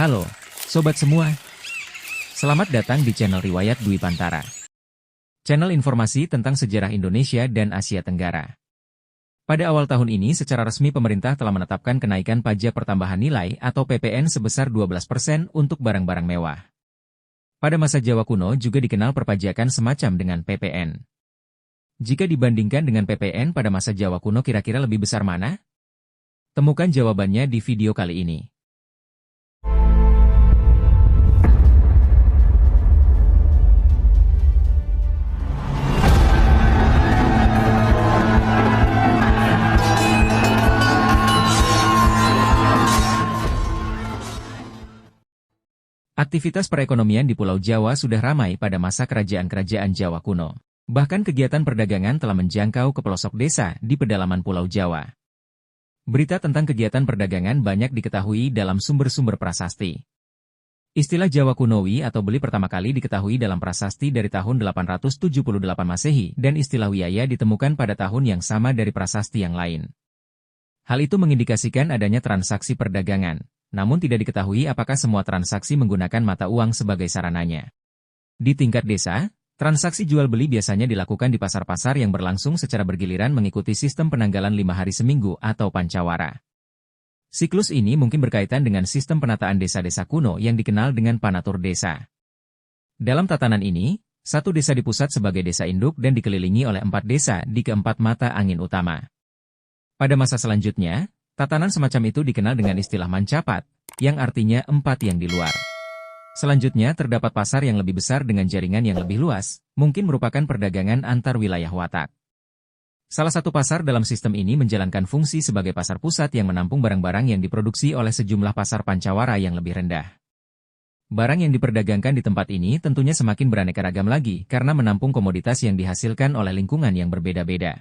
Halo, sobat semua. Selamat datang di channel Riwayat Dwi Pantara. Channel informasi tentang sejarah Indonesia dan Asia Tenggara. Pada awal tahun ini secara resmi pemerintah telah menetapkan kenaikan pajak pertambahan nilai atau PPN sebesar 12% untuk barang-barang mewah. Pada masa Jawa kuno juga dikenal perpajakan semacam dengan PPN. Jika dibandingkan dengan PPN pada masa Jawa kuno kira-kira lebih besar mana? Temukan jawabannya di video kali ini. Aktivitas perekonomian di Pulau Jawa sudah ramai pada masa kerajaan-kerajaan Jawa kuno. Bahkan kegiatan perdagangan telah menjangkau ke pelosok desa di pedalaman Pulau Jawa. Berita tentang kegiatan perdagangan banyak diketahui dalam sumber-sumber prasasti. Istilah Jawa Kunowi atau beli pertama kali diketahui dalam prasasti dari tahun 878 Masehi dan istilah wiyaya ditemukan pada tahun yang sama dari prasasti yang lain. Hal itu mengindikasikan adanya transaksi perdagangan, namun tidak diketahui apakah semua transaksi menggunakan mata uang sebagai sarananya. Di tingkat desa, transaksi jual-beli biasanya dilakukan di pasar-pasar yang berlangsung secara bergiliran mengikuti sistem penanggalan 5 hari seminggu atau pancawara. Siklus ini mungkin berkaitan dengan sistem penataan desa-desa kuno yang dikenal dengan panatur desa. Dalam tatanan ini, satu desa dipusat sebagai desa induk dan dikelilingi oleh 4 desa di keempat mata angin utama. Pada masa selanjutnya, tatanan semacam itu dikenal dengan istilah mancapat, yang artinya 4 yang di luar. Selanjutnya terdapat pasar yang lebih besar dengan jaringan yang lebih luas, mungkin merupakan perdagangan antar wilayah watak. Salah satu pasar dalam sistem ini menjalankan fungsi sebagai pasar pusat yang menampung barang-barang yang diproduksi oleh sejumlah pasar pancawara yang lebih rendah. Barang yang diperdagangkan di tempat ini tentunya semakin beraneka ragam lagi karena menampung komoditas yang dihasilkan oleh lingkungan yang berbeda-beda.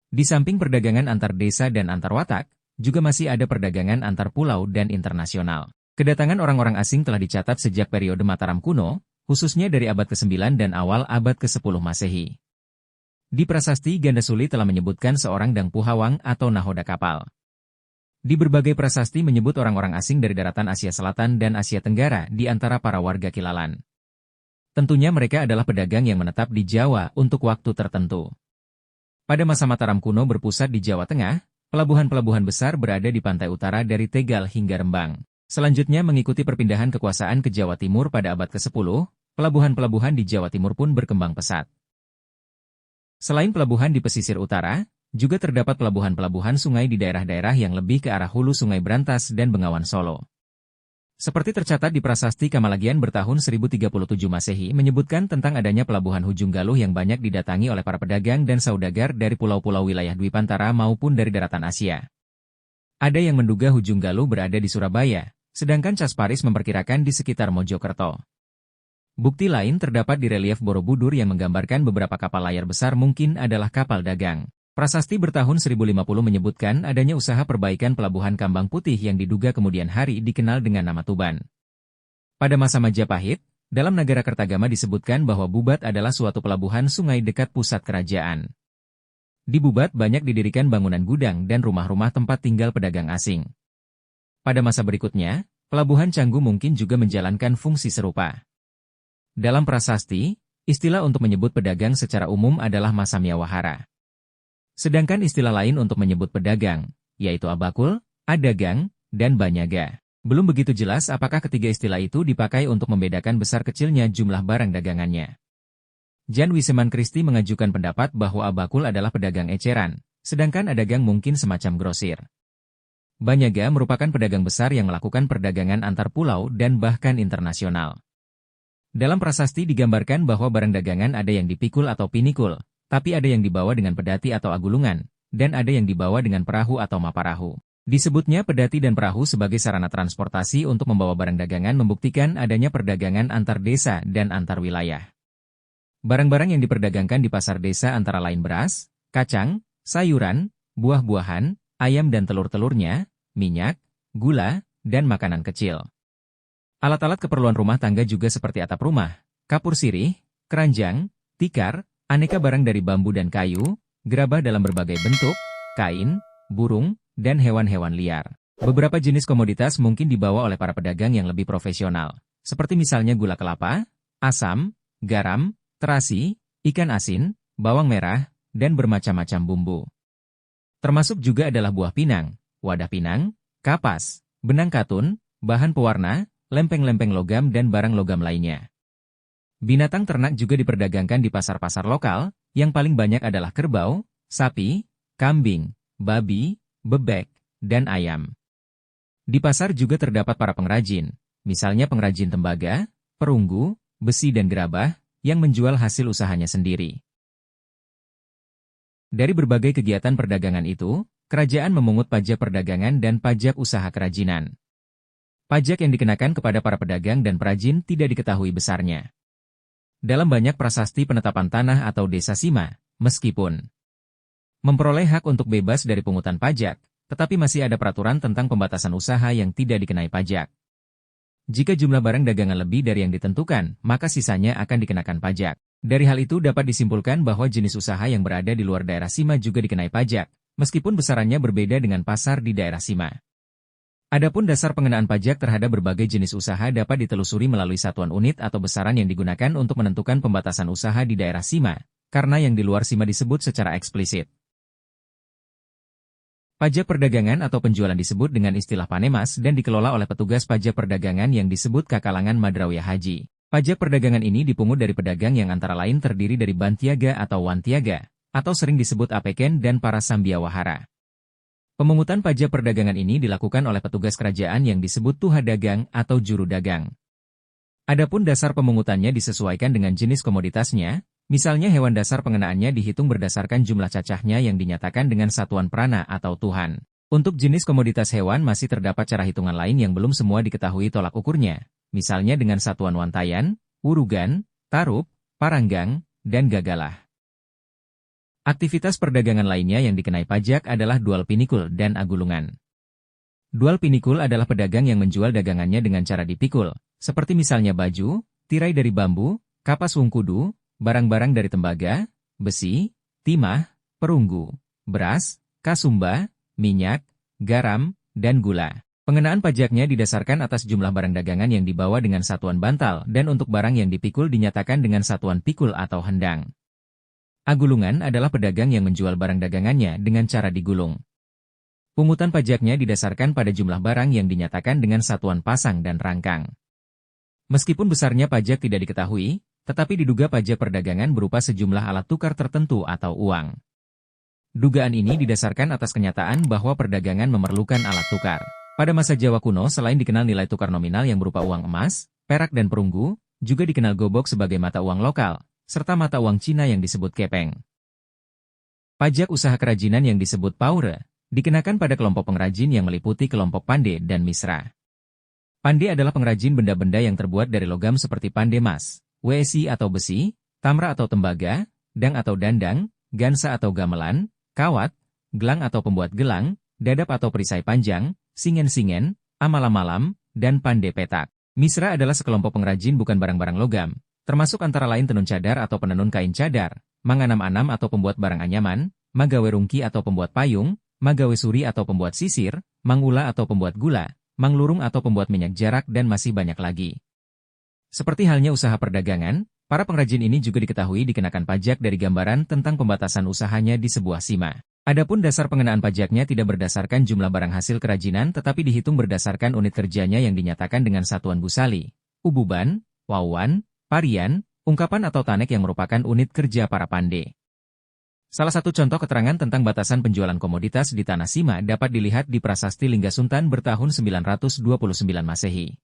Di samping perdagangan antar desa dan antar watak, juga masih ada perdagangan antar pulau dan internasional. Kedatangan orang-orang asing telah dicatat sejak periode Mataram kuno, khususnya dari abad ke-9 dan awal abad ke-10 Masehi. Di prasasti Gandasuli telah menyebutkan seorang Dang Puhawang atau nahoda kapal. Di berbagai prasasti menyebut orang-orang asing dari daratan Asia Selatan dan Asia Tenggara di antara para warga Kilalan. Tentunya mereka adalah pedagang yang menetap di Jawa untuk waktu tertentu. Pada masa Mataram kuno berpusat di Jawa Tengah, pelabuhan-pelabuhan besar berada di pantai utara dari Tegal hingga Rembang. Selanjutnya mengikuti perpindahan kekuasaan ke Jawa Timur pada abad ke-10, pelabuhan-pelabuhan di Jawa Timur pun berkembang pesat. Selain pelabuhan di pesisir utara, juga terdapat pelabuhan-pelabuhan sungai di daerah-daerah yang lebih ke arah hulu Sungai Brantas dan Bengawan Solo. Seperti tercatat di prasasti Kamalagian bertahun 1037 Masehi menyebutkan tentang adanya pelabuhan Hujung Galuh yang banyak didatangi oleh para pedagang dan saudagar dari pulau-pulau wilayah Dwi Pantara maupun dari daratan Asia. Ada yang menduga Hujung Galuh berada di Surabaya, sedangkan Casparis memperkirakan di sekitar Mojokerto. Bukti lain terdapat di relief Borobudur yang menggambarkan beberapa kapal layar besar mungkin adalah kapal dagang. Prasasti bertahun 1050 menyebutkan adanya usaha perbaikan pelabuhan Kambang Putih yang diduga kemudian hari dikenal dengan nama Tuban. Pada masa Majapahit, dalam Nagara Kertagama disebutkan bahwa Bubat adalah suatu pelabuhan sungai dekat pusat kerajaan. Di Bubat banyak didirikan bangunan gudang dan rumah-rumah tempat tinggal pedagang asing. Pada masa berikutnya, pelabuhan Canggu mungkin juga menjalankan fungsi serupa. Dalam prasasti, istilah untuk menyebut pedagang secara umum adalah Masamyawahara. Sedangkan istilah lain untuk menyebut pedagang, yaitu abakul, adagang, dan banyaga. Belum begitu jelas apakah ketiga istilah itu dipakai untuk membedakan besar kecilnya jumlah barang dagangannya. Jan Wiseman Christie mengajukan pendapat bahwa abakul adalah pedagang eceran, sedangkan adagang mungkin semacam grosir. Banyaga merupakan pedagang besar yang melakukan perdagangan antar pulau dan bahkan internasional. Dalam prasasti digambarkan bahwa barang dagangan ada yang dipikul atau pinikul, tapi ada yang dibawa dengan pedati atau agulungan, dan ada yang dibawa dengan perahu atau maparahu. Disebutnya pedati dan perahu sebagai sarana transportasi untuk membawa barang dagangan membuktikan adanya perdagangan antar desa dan antar wilayah. Barang-barang yang diperdagangkan di pasar desa antara lain beras, kacang, sayuran, buah-buahan, ayam dan telur-telurnya, minyak, gula, dan makanan kecil. Alat-alat keperluan rumah tangga juga seperti atap rumah, kapur sirih, keranjang, tikar, aneka barang dari bambu dan kayu, gerabah dalam berbagai bentuk, kain, burung, dan hewan-hewan liar. Beberapa jenis komoditas mungkin dibawa oleh para pedagang yang lebih profesional, seperti misalnya gula kelapa, asam, garam, terasi, ikan asin, bawang merah, dan bermacam-macam bumbu. Termasuk juga adalah buah pinang, wadah pinang, kapas, benang katun, bahan pewarna, lempeng-lempeng logam dan barang logam lainnya. Binatang ternak juga diperdagangkan di pasar-pasar lokal, yang paling banyak adalah kerbau, sapi, kambing, babi, bebek, dan ayam. Di pasar juga terdapat para pengrajin, misalnya pengrajin tembaga, perunggu, besi dan gerabah, yang menjual hasil usahanya sendiri. Dari berbagai kegiatan perdagangan itu, kerajaan memungut pajak perdagangan dan pajak usaha kerajinan. Pajak yang dikenakan kepada para pedagang dan perajin tidak diketahui besarnya. Dalam banyak prasasti penetapan tanah atau desa sima, meskipun memperoleh hak untuk bebas dari pungutan pajak, tetapi masih ada peraturan tentang pembatasan usaha yang tidak dikenai pajak. Jika jumlah barang dagangan lebih dari yang ditentukan, maka sisanya akan dikenakan pajak. Dari hal itu dapat disimpulkan bahwa jenis usaha yang berada di luar daerah sima juga dikenai pajak, meskipun besarannya berbeda dengan pasar di daerah sima. Adapun dasar pengenaan pajak terhadap berbagai jenis usaha dapat ditelusuri melalui satuan unit atau besaran yang digunakan untuk menentukan pembatasan usaha di daerah sima, karena yang di luar sima disebut secara eksplisit. Pajak perdagangan atau penjualan disebut dengan istilah panemas dan dikelola oleh petugas pajak perdagangan yang disebut Kakalangan Madrawiyah Haji. Pajak perdagangan ini dipungut dari pedagang yang antara lain terdiri dari bantiaga atau wantiaga, atau sering disebut apeken dan para sambiawahara. Pemungutan pajak perdagangan ini dilakukan oleh petugas kerajaan yang disebut tuha dagang atau juru dagang. Adapun dasar pemungutannya disesuaikan dengan jenis komoditasnya. Misalnya hewan dasar pengenaannya dihitung berdasarkan jumlah cacahnya yang dinyatakan dengan satuan prana atau tuhan. Untuk jenis komoditas hewan masih terdapat cara hitungan lain yang belum semua diketahui tolak ukurnya. Misalnya dengan satuan wantayan, wurugan, tarup, paranggang, dan gagalah. Aktivitas perdagangan lainnya yang dikenai pajak adalah dual pinikul dan agulungan. Dual pinikul adalah pedagang yang menjual dagangannya dengan cara dipikul, seperti misalnya baju, tirai dari bambu, kapas wungkudu, barang-barang dari tembaga, besi, timah, perunggu, beras, kasumba, minyak, garam, dan gula. Pengenaan pajaknya didasarkan atas jumlah barang dagangan yang dibawa dengan satuan bantal dan untuk barang yang dipikul dinyatakan dengan satuan pikul atau hendang. Agulungan adalah pedagang yang menjual barang dagangannya dengan cara digulung. Pungutan pajaknya didasarkan pada jumlah barang yang dinyatakan dengan satuan pasang dan rangkang. Meskipun besarnya pajak tidak diketahui, tetapi diduga pajak perdagangan berupa sejumlah alat tukar tertentu atau uang. Dugaan ini didasarkan atas kenyataan bahwa perdagangan memerlukan alat tukar. Pada masa Jawa kuno selain dikenal nilai tukar nominal yang berupa uang emas, perak dan perunggu, juga dikenal gobok sebagai mata uang lokal, serta mata uang Cina yang disebut kepeng. Pajak usaha kerajinan yang disebut paure, dikenakan pada kelompok pengrajin yang meliputi kelompok pande dan misra. Pande adalah pengrajin benda-benda yang terbuat dari logam seperti pande mas, wesi atau besi, tamra atau tembaga, dang atau dandang, gansa atau gamelan, kawat, gelang atau pembuat gelang, dadap atau perisai panjang, singen-singen, amalam-malam, dan pande petak. Misra adalah sekelompok pengrajin bukan barang-barang logam, termasuk antara lain tenun cadar atau penenun kain cadar, manganam-anam atau pembuat barang anyaman, magawe rungki atau pembuat payung, magawe suri atau pembuat sisir, mangula atau pembuat gula, manglurung atau pembuat minyak jarak dan masih banyak lagi. Seperti halnya usaha perdagangan, para pengrajin ini juga diketahui dikenakan pajak dari gambaran tentang pembatasan usahanya di sebuah sima. Adapun dasar pengenaan pajaknya tidak berdasarkan jumlah barang hasil kerajinan tetapi dihitung berdasarkan unit kerjanya yang dinyatakan dengan satuan gusali, ububan, wawan, parian, ungkapan atau tanek yang merupakan unit kerja para pande. Salah satu contoh keterangan tentang batasan penjualan komoditas di Tanah Sima dapat dilihat di Prasasti Lingga Suntan bertahun 929 Masehi.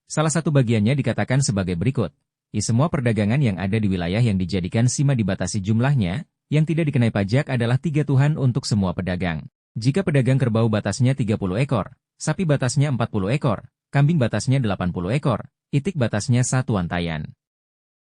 Salah satu bagiannya dikatakan sebagai berikut. Semua perdagangan yang ada di wilayah yang dijadikan Sima dibatasi jumlahnya, yang tidak dikenai pajak adalah 3 tuhan untuk semua pedagang. Jika pedagang kerbau batasnya 30 ekor, sapi batasnya 40 ekor, kambing batasnya 80 ekor, itik batasnya 1 wantayan.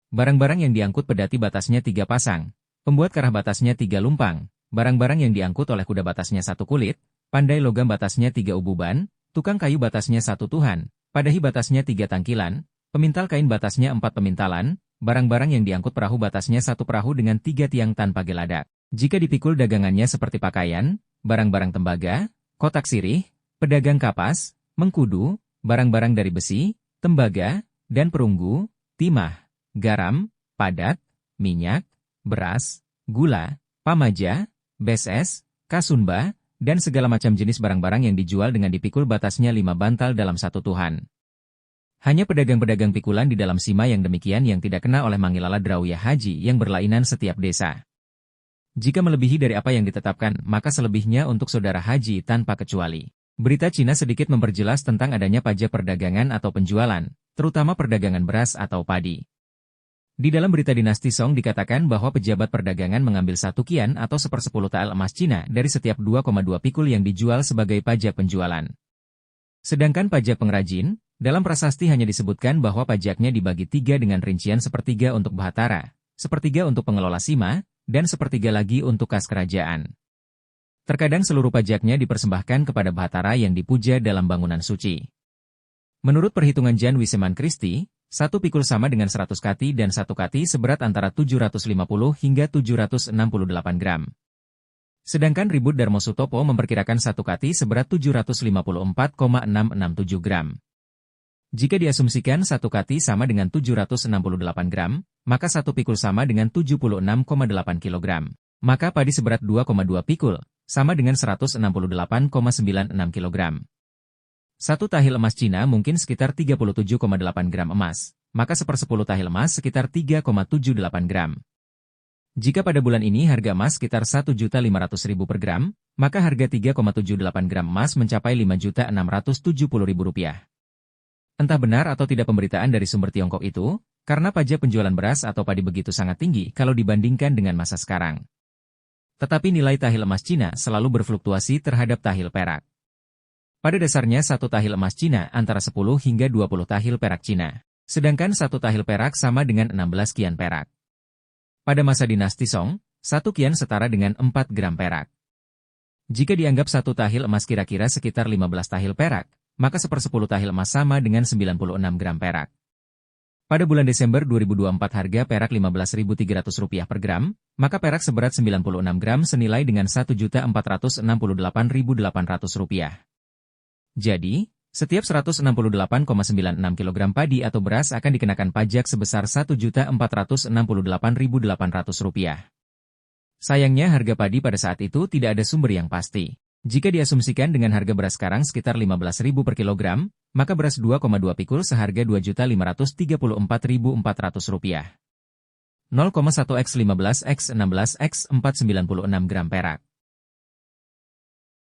Barang-barang yang diangkut pedati batasnya 3 pasang, pembuat karah batasnya 3 lumpang, barang-barang yang diangkut oleh kuda batasnya 1 kulit, pandai logam batasnya 3 ububan, tukang kayu batasnya 1 tuhan, padahi batasnya 3 tangkilan, pemintal kain batasnya 4 pemintalan, barang-barang yang diangkut perahu batasnya 1 perahu dengan 3 tiang tanpa geladak. Jika dipikul dagangannya seperti pakaian, barang-barang tembaga, kotak sirih, pedagang kapas, mengkudu, barang-barang dari besi, tembaga, dan perunggu, timah, garam, padat, minyak, beras, gula, pamaja, beses, kasumba, dan segala macam jenis barang-barang yang dijual dengan dipikul batasnya 5 bantal dalam satu tuhan. Hanya pedagang-pedagang pikulan di dalam sima yang demikian yang tidak kena oleh Mangilala Drawiyah Haji yang berlainan setiap desa. Jika melebihi dari apa yang ditetapkan, maka selebihnya untuk saudara haji tanpa kecuali. Berita Cina sedikit memperjelas tentang adanya pajak perdagangan atau penjualan, terutama perdagangan beras atau padi. Di dalam berita dinasti Song dikatakan bahwa pejabat perdagangan mengambil 1 kian atau 1/10 tael emas Cina dari setiap 2,2 pikul yang dijual sebagai pajak penjualan. Sedangkan pajak pengrajin, dalam prasasti hanya disebutkan bahwa pajaknya dibagi 3 dengan rincian 1/3 untuk bahtara, 1/3 untuk pengelola sima, dan 1/3 lagi untuk kas kerajaan. Terkadang seluruh pajaknya dipersembahkan kepada bahtara yang dipuja dalam bangunan suci. Menurut perhitungan Jan Wiseman Christie, 1 pikul sama dengan 100 kati dan 1 kati seberat antara 750 hingga 768 gram. Sedangkan Ribut Darmo Sutopo memperkirakan 1 kati seberat 754,667 gram. Jika diasumsikan 1 kati sama dengan 768 gram, maka 1 pikul sama dengan 76,8 kilogram. Maka padi seberat 2,2 pikul, sama dengan 168,96 kilogram. 1 tahil emas Cina mungkin sekitar 37,8 gram emas, maka 1/10 tahil emas sekitar 3,78 gram. Jika pada bulan ini harga emas sekitar 1.500.000 per gram, maka harga 3,78 gram emas mencapai Rp5.670.000. Entah benar atau tidak pemberitaan dari sumber Tiongkok itu, karena pajak penjualan beras atau padi begitu sangat tinggi kalau dibandingkan dengan masa sekarang. Tetapi nilai tahil emas Cina selalu berfluktuasi terhadap tahil perak. Pada dasarnya 1 tahil emas Cina antara 10 hingga 20 tahil perak Cina. Sedangkan 1 tahil perak sama dengan 16 kian perak. Pada masa dinasti Song, 1 kian setara dengan 4 gram perak. Jika dianggap 1 tahil emas kira-kira sekitar 15 tahil perak, maka 1/10 tahil emas sama dengan 96 gram perak. Pada bulan Desember 2024 harga perak Rp15.300 per gram, maka perak seberat 96 gram senilai dengan Rp1.468.800. Jadi, setiap 168,96 kg padi atau beras akan dikenakan pajak sebesar Rp1.468.800. Sayangnya harga padi pada saat itu tidak ada sumber yang pasti. Jika diasumsikan dengan harga beras sekarang sekitar Rp15.000 per kilogram, maka beras 2,2 pikul seharga Rp2.534.400. 0,1 x 15 x 16 x 496 gram perak.